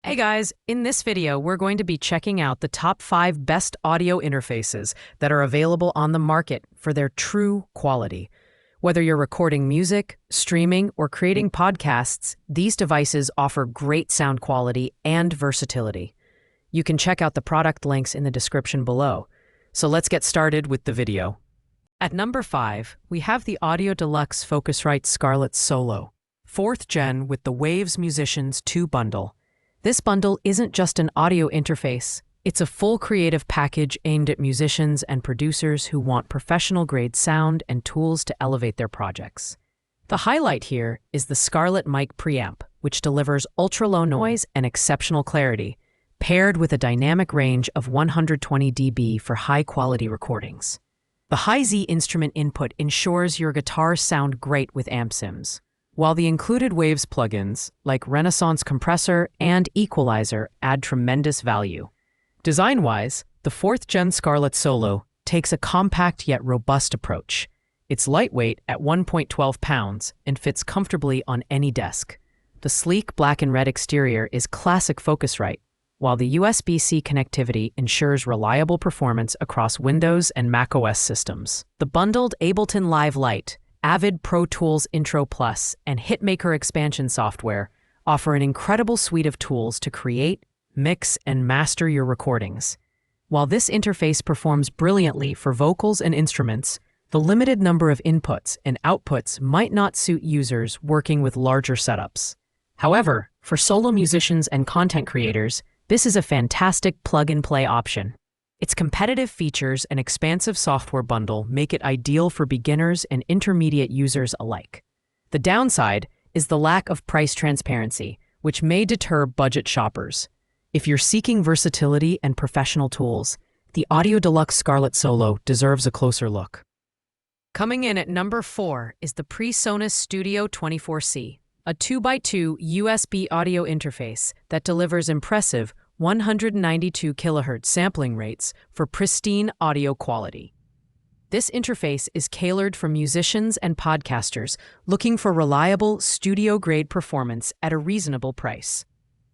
Hey guys, in this video, we're going to be checking out the top 5 best audio interfaces that are available on the market for their true quality. Whether you're recording music, streaming, or creating podcasts, these devices offer great sound quality and versatility. You can check out the product links in the description below. So let's get started with the video. At number 5, we have the Audio Deluxe Focusrite Scarlet Solo, 4th gen with the Waves Musicians 2 bundle. This bundle isn't just an audio interface, it's a full creative package aimed at musicians and producers who want professional-grade sound and tools to elevate their projects. The highlight here is the Scarlet mic preamp, which delivers ultra-low noise and exceptional clarity, paired with a dynamic range of 120 dB for high-quality recordings. The Hi-Z instrument input ensures your guitars sound great with amp sims, while the included Waves plugins, like Renaissance Compressor and Equalizer, add tremendous value. Design-wise, the 4th gen Scarlet Solo takes a compact yet robust approach. It's lightweight at 1.12 pounds and fits comfortably on any desk. The sleek black and red exterior is classic Focusrite, while the USB-C connectivity ensures reliable performance across Windows and macOS systems. The bundled Ableton Live Lite, Avid Pro Tools Intro Plus, and Hitmaker expansion software offer an incredible suite of tools to create, mix, and master your recordings. While this interface performs brilliantly for vocals and instruments, the limited number of inputs and outputs might not suit users working with larger setups. However, for solo musicians and content creators, this is a fantastic plug-and-play option. Its competitive features and expansive software bundle make it ideal for beginners and intermediate users alike. The downside is the lack of price transparency, which may deter budget shoppers. If you're seeking versatility and professional tools, the Audio Deluxe Scarlet Solo deserves a closer look. Coming in at number 4 is the Pressonus Studio 24C, a 2x2 USB audio interface that delivers impressive 192 kHz sampling rates for pristine audio quality. This interface is tailored for musicians and podcasters looking for reliable studio-grade performance at a reasonable price.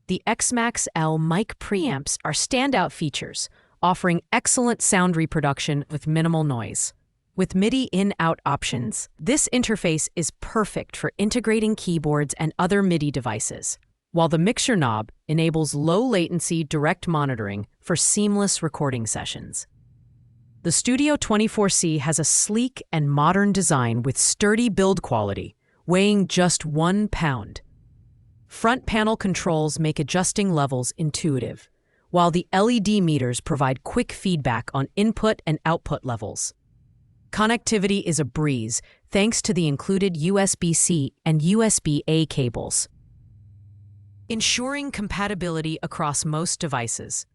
The X-Max L mic preamps are standout features, offering excellent sound reproduction with minimal noise. With MIDI in-out options, this interface is perfect for integrating keyboards and other MIDI devices, while the mixer knob enables low-latency direct monitoring for seamless recording sessions. The Studio 24C has a sleek and modern design with sturdy build quality, weighing just 1 pound. Front panel controls make adjusting levels intuitive, while the LED meters provide quick feedback on input and output levels. Connectivity is a breeze thanks to the included USB-C and USB-A cables, ensuring compatibility across most devices.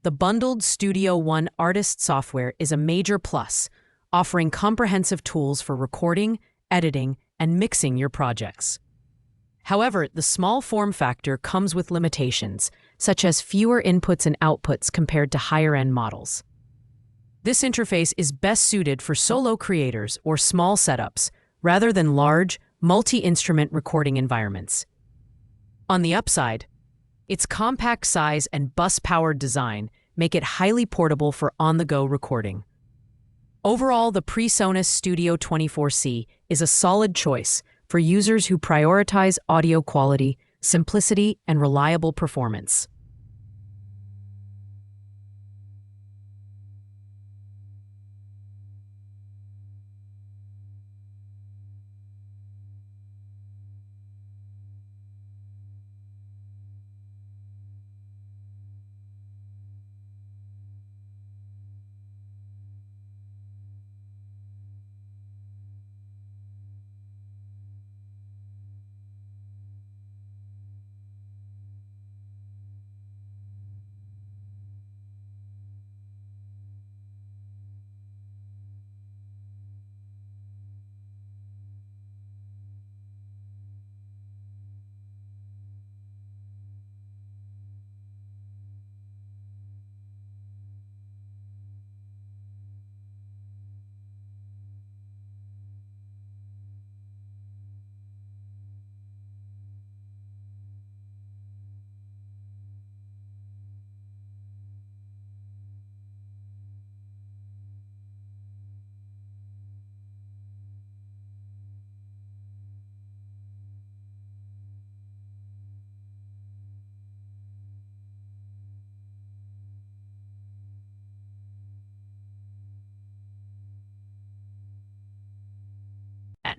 The bundled Studio One Artist software is a major plus, offering comprehensive tools for recording, editing, and mixing your projects. However, the small form factor comes with limitations, such as fewer inputs and outputs compared to higher-end models. This interface is best suited for solo creators or small setups, rather than large, multi-instrument recording environments. On the upside, its compact size and bus-powered design make it highly portable for on-the-go recording. Overall, the Pressonus Studio 24C is a solid choice for users who prioritize audio quality, simplicity, and reliable performance.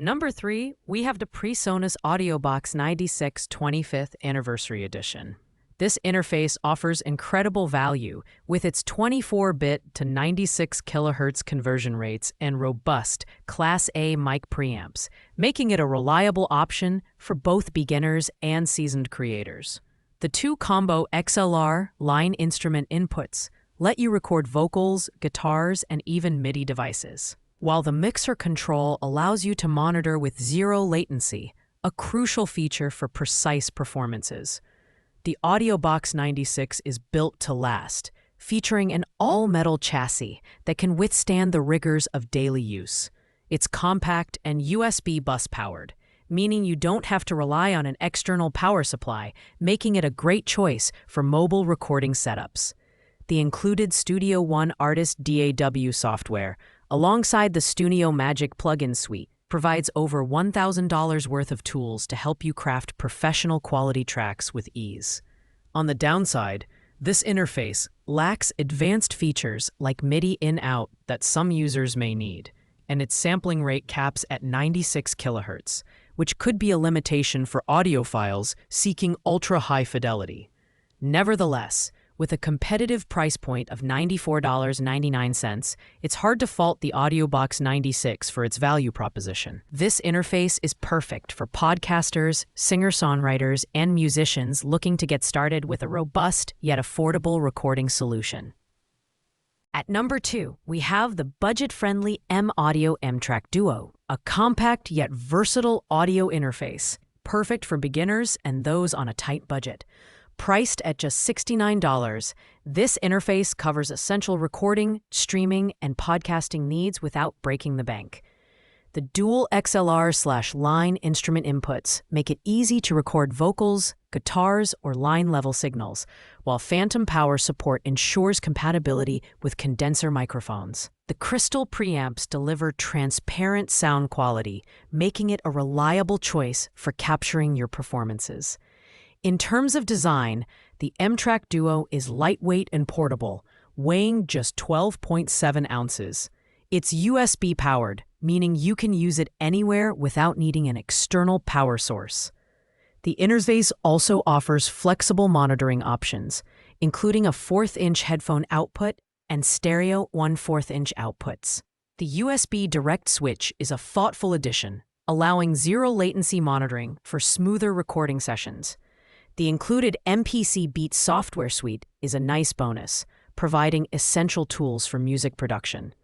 At number 3, we have the Pressonus Audiobox 96 25th Anniversary Edition. This interface offers incredible value with its 24-bit to 96 kHz conversion rates and robust Class A mic preamps, making it a reliable option for both beginners and seasoned creators. The two combo XLR line instrument inputs let you record vocals, guitars, and even MIDI devices, while the mixer control allows you to monitor with zero latency, a crucial feature for precise performances. The Audiobox 96 is built to last, featuring an all-metal chassis that can withstand the rigors of daily use. It's compact and USB bus-powered, meaning you don't have to rely on an external power supply, making it a great choice for mobile recording setups. The included Studio One Artist DAW software, alongside the Studio Magic plugin suite, provides over $1,000 worth of tools to help you craft professional quality tracks with ease. On the downside, this interface lacks advanced features like MIDI in-out that some users may need, and its sampling rate caps at 96 kHz, which could be a limitation for audiophiles seeking ultra-high fidelity. Nevertheless, with a competitive price point of $94.99, it's hard to fault the Audiobox 96 for its value proposition. This interface is perfect for podcasters, singer-songwriters, and musicians looking to get started with a robust yet affordable recording solution. At number 2, we have the budget-friendly MAudio MTRA Duo, a compact yet versatile audio interface, perfect for beginners and those on a tight budget. Priced at just $69, this interface covers essential recording, streaming, and podcasting needs without breaking the bank. The dual XLR/line instrument inputs make it easy to record vocals, guitars, or line-level signals, while phantom power support ensures compatibility with condenser microphones. The crystal preamps deliver transparent sound quality, making it a reliable choice for capturing your performances. In terms of design, the MTRA Duo is lightweight and portable, weighing just 12.7 ounces. It's USB-powered, meaning you can use it anywhere without needing an external power source. The interface also offers flexible monitoring options, including a 1/4-inch headphone output and stereo 1/4-inch outputs. The USB direct switch is a thoughtful addition, allowing zero-latency monitoring for smoother recording sessions. The included MPC Beat software suite is a nice bonus, providing essential tools for music production.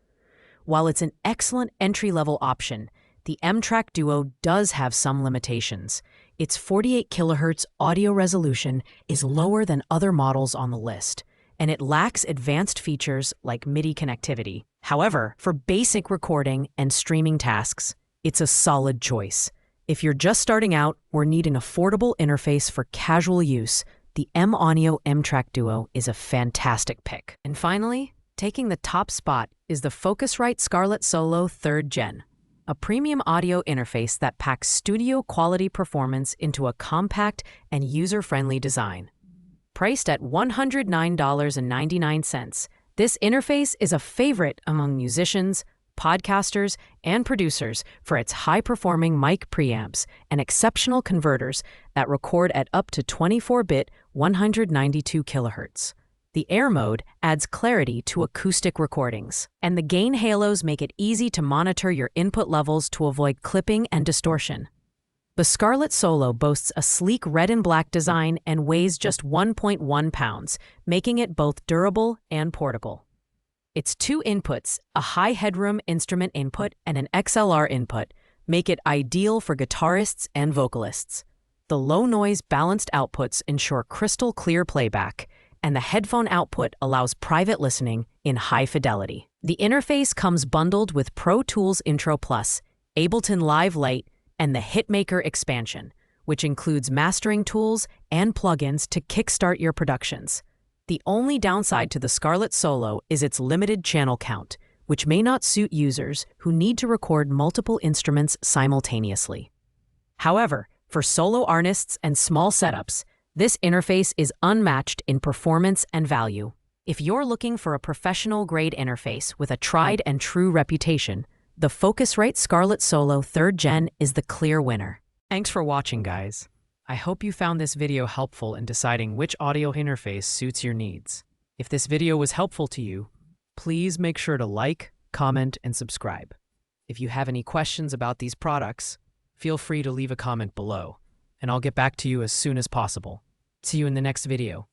While it's an excellent entry-level option, the MTRA Duo does have some limitations. Its 48 kHz audio resolution is lower than other models on the list, and it lacks advanced features like MIDI connectivity. However, for basic recording and streaming tasks, it's a solid choice. If you're just starting out or need an affordable interface for casual use, the MAudio MTRA Duo is a fantastic pick. And finally, taking the top spot is the Focusrite Scarlet Solo 3rd Gen, a premium audio interface that packs studio-quality performance into a compact and user-friendly design. Priced at $109.99, this interface is a favorite among musicians, podcasters, and producers for its high-performing mic preamps and exceptional converters that record at up to 24-bit 192 kHz. The Air mode adds clarity to acoustic recordings, and the gain halos make it easy to monitor your input levels to avoid clipping and distortion. The Scarlet Solo boasts a sleek red and black design and weighs just 1.1 pounds, making it both durable and portable. Its two inputs, a high headroom instrument input and an XLR input, make it ideal for guitarists and vocalists. The low-noise balanced outputs ensure crystal clear playback, and the headphone output allows private listening in high fidelity. The interface comes bundled with Pro Tools Intro Plus, Ableton Live Lite, and the Hitmaker expansion, which includes mastering tools and plugins to kickstart your productions. The only downside to the Scarlet Solo is its limited channel count, which may not suit users who need to record multiple instruments simultaneously. However, for solo artists and small setups, this interface is unmatched in performance and value. If you're looking for a professional-grade interface with a tried-and-true reputation, the Focusrite Scarlet Solo 3rd Gen is the clear winner. Thanks for watching, guys. I hope you found this video helpful in deciding which audio interface suits your needs. If this video was helpful to you, please make sure to like, comment, and subscribe. If you have any questions about these products, feel free to leave a comment below, and I'll get back to you as soon as possible. See you in the next video.